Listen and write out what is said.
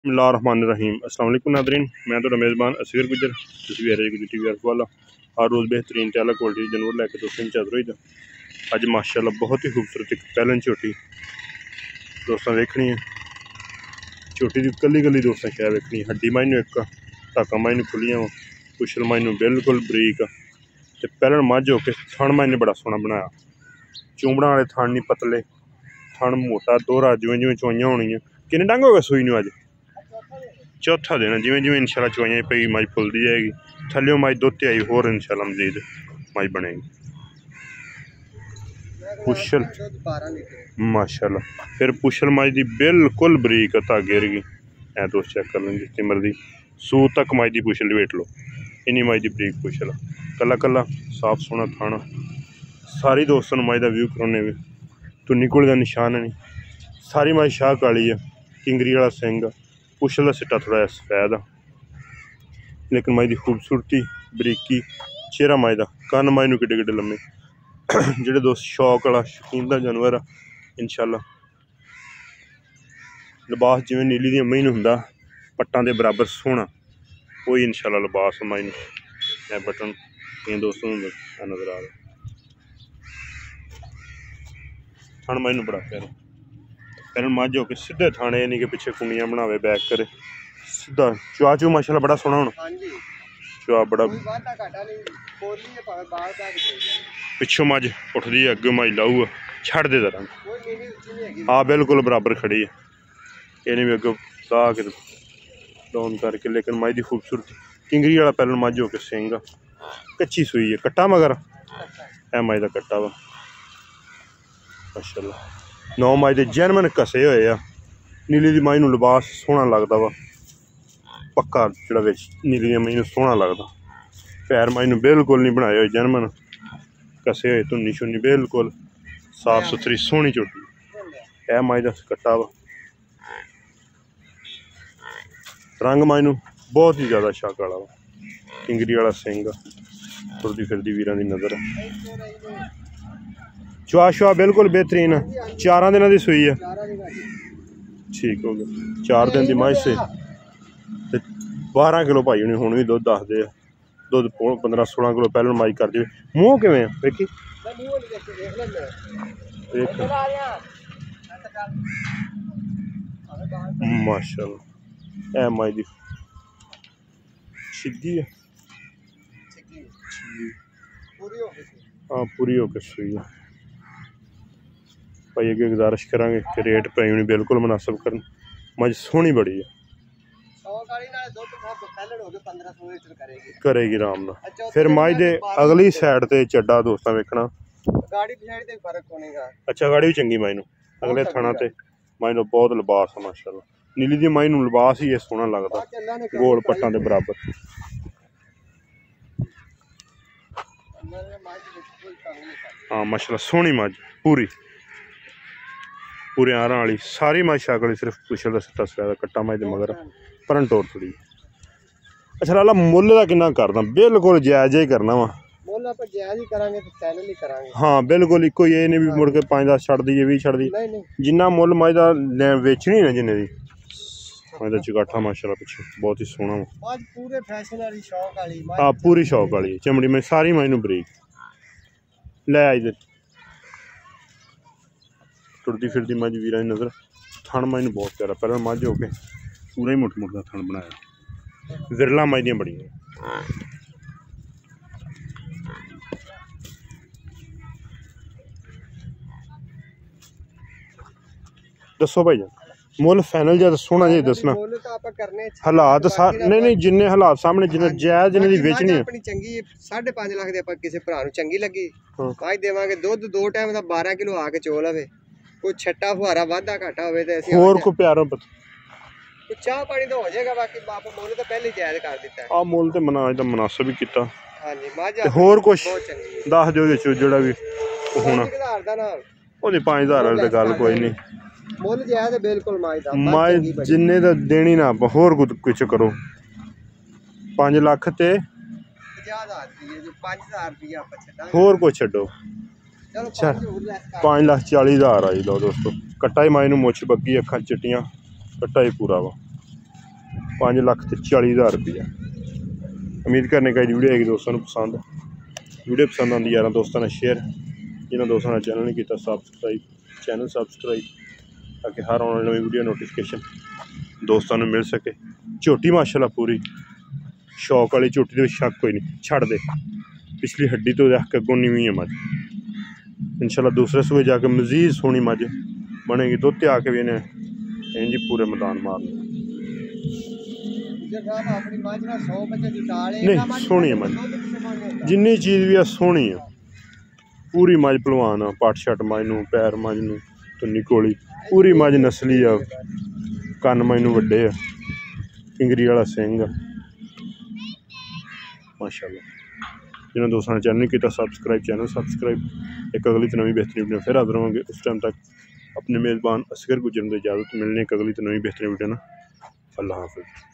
बिस्मिल्लाहिर्रहमानिर्रहीम। अस्सलाम वालेकुम नादरीन, मैं तो मेज़बान असगर गुजर गुजर टीवी वाला हर रोज़ बेहतरीन त्याला क्वालिटी जानवर लैके दोस्तों चादर होई अज माशाअल्लाह बहुत ही खूबसूरत एक पैलन झोटी दोस्तों वेखनी है। झोटी की कली कली दोस्तों शै वेखनी, हड्डी माइनू एक टाका माइनू खुलियां पुछल माइनू बिल्कुल बरीक ते पैलन मझ होके थण माइने बड़ा सोहना बनाया। चूंबड़ा वाले थण नहीं पतले, थण मोटा दोहरा जिवें जिवें चुआइयां होनियां। किन्ने डंग हो गए सूई नूं अज? चौथा दिन है। जिवें जिवें इंशाल्लाह चुआइयां पई मझ फुलदी जाएगी, थल्लियों मझ दुध आई होर इंशाल्लाह मजीद मझ बनेगी। पुछल माशाल्लाह, फिर पुछल मझ दी बिल्कुल बरीक धागे वर्गी ऐ दोस्त चेक कर लें जितनी मर्जी सूत तक मझ दी पुछल लपेट लो, इन्नी मझ दी बरीक पुछल कला कला साफ सोहना थाना। सारी दोस्तों मझ का व्यू कराने भी तुन्नी घोड़े का निशान नहीं। सारी मझ शाह काली है, किंगरी वाला सिंह, पुछल का सिट्टा थोड़ा सफेद आ, लेकिन मझ की खूबसूरती बरीकी चेहरा मझ का कन्न मझ नूं किड्डे किड्डे लम्मे जिहड़े दोस्त शौक वाला शौकीन का जानवर आ इंशाल्लाह लिबास जिवें नीली दी अम्मी नूं हुंदा पट्टां दे बराबर सोहना कोई इंशाल्लाह लिबास मझ नूं ऐ बटन ये दोस्तों नज़र आ रहा थण मझ नूं बड़ा प्यारा पैरन मझ होके सीधे थाने नहीं कि पिछे कुंडियां बनावे बैक करे सीधा चुआ चू माशाल्लाह बड़ा सोहना होना चुआ बड़ा पिछों मझ उठदी है अगे मझ लाऊ छड़ दे जरा हाँ बिल्कुल बराबर खड़ी है इन्हें भी अगे ला के डाउन करके, लेकिन मझ की खूबसूरती किंगरी वाला पैरन मझ होके सिंह कच्ची सूई है कट्टा मगर है मझ का कट्टा वा माशाल्लाह। 9 मझ के जैनमन कसे हुए आ, नीली दी मझ नूं लिबास सोहना लगता वा पक्का जिहड़ा विच नीली दी मझ नूं सोहना लगता। पैर मझ नूं बिल्कुल नहीं बनाए हुए जैनमन कसे हुए धुन्नी शुन्नी बिल्कुल साफ सुथरी सोहनी झोटी है मझ का कट्टा वा। रंग मझ नूं बहुत ही ज़्यादा शाक वाला वा, किंगरी वाला सिंह तुरदी फिरदी वीरां दी नज़र चुआ शुआ बिल्कुल बेहतरीन 4 दिन की सूई है ठीक हो गया 4 दिन की मझ से 12 किलो भाई होनी हुण भी दुध दसदे दुध 15-16 किलो पैहले मझ कर दे। मूँह किवें वेखी माशाल्लाह ऐ मझ दी सिद्धी है हाँ पूरी होके सूई है भाई अगे गुजारिश करांगे कि रेट भाई बिल्कुल मुनासिब करन मझ सोहनी बड़ी है करेगी आराम नाल। फिर मझ दे अगली साइड ते चड्डा दोस्तां वेखना अच्छा गाड़ी भी चंगी मझ नूं अगले थणा ते मझ नूं बहुत लिबास है माशाल्लाह। नीली दी मझ नूं लिबास ही सोहना लगता गोल पट्टां दे बराबर हाँ माशाल्लाह सोहनी मझ पूरी पूरे आरां वाली सारी मझ शाक वाली सिर्फ पुछल का सिट्टा सफेद कट्टा मझ दे मगर परन टोर थोड़ी। अच्छा लाला मुੱਲ ਦਾ किन्ना करदा बिल्कुल जायज़ ही करना वा हाँ बिल्कुल इको ये नहीं भी मुड़ के 5-10 छड़ दी 20 छड़ दी जिन्ना मुੱਲ मझ दा वेचनी ना जिन्ने दी मझ दा चगाठा माशाल्लाह पिछे बहुत ही सोहना वा पूरे फैशन वाली शौक वाली हाँ पूरी शौक वाली चमड़ी में सारी मझ नूं बरीक लै आई टुरदी फिरदी मझ वीरां दी नज़र थण मझ नूं बहुत प्यारा पैहले मझ होके पूरा ही मुठ मुठ का थण बनाया विरला मझ दियां बड़ियां दसो भाई मुੱਲ फाइनल जब सोहना जी दसना हालात नहीं जिन्ने हालात सामने जिन्ने जायज़ जिन्ने दी वेचनी है 5.5 लाख दी किसी भरा नूं चंगी लगी भाई देवांगे दुध 2 टाइम दा 12 किलो आके चोल हवे कोई छट्टा फुहारा वाधा घाटा होवे ते असीं होर को प्यारा चाह पानी तो हो जाएगा बाकी बाप मुੱਲ तो पहले जायज़ कर दिता है आ मुੱਲ ते मना अज दा मुनासिब ही कीता हां जी माजा होर कुछ दस दिओ विच जेड़ा भी होना ओदी 5000 वाली ते गल कोई नहीं मुੱਲ जायज़ है बिल्कुल मझ जिन्ने दा देनी ना होर कुछ करो 5 लाख ते 5000 रुपया आप छड्डा होर कुछ छड्डो 5,40,000 आई लो दोस्तों कट्टा ही माई नूं मुछ बग्गी अखां चिट्टियां कट्टा ही पूरा वा 5,40,000 रुपया। उम्मीद करने का वीडियो आएगी दोस्तों पसंद। वीडियो पसंद आती यार दोस्तों ने शेयर, जिन्होंने दोस्तों ने चैनल नहीं किया सब्सक्राइब, चैनल सब्सक्राइब, ताकि हर आने वाली नवी वीडियो नोटिफिकेशन दोस्तों ने मिल सके। झोटी माशाल्लाह पूरी शौक वाली झोटी के शक कोई नहीं, छड़ दे पिछली हड्डी तो रख के अगों नीवी है मझ। इंशाल्लाह दूसरे सूबे जाके मजीद सोहनी मझ बनेगी। दुध आके भी इन्हें इंज पूरे मैदान मारने नहीं सोहनी है मझ, जिन्नी चीज़ भी है सोहनी है पूरी मझ। भलवान आ पट छट मझ नूं, पैर मझ नूं, तुन्नी कोली पूरी मझ नस्ली आ। कन्न मझ नूं वड्डे आ, फिंगरी वाला सिंह माशाल्लाह। जिन्होंने दोस्तों ने चैनल नहीं किया सब्सक्राइब, चैनल सब्सक्राइब। एक अगली तो नवी बेहतरीन वीडियो फिर हाजिर होंगे। उस टाइम तक अपने मेज़बान असगर गुजर को इजाज़त मिलने। एक अगली तो नवी बेहतरीन वीडियो ना। अल्लाह हाफ़िज़।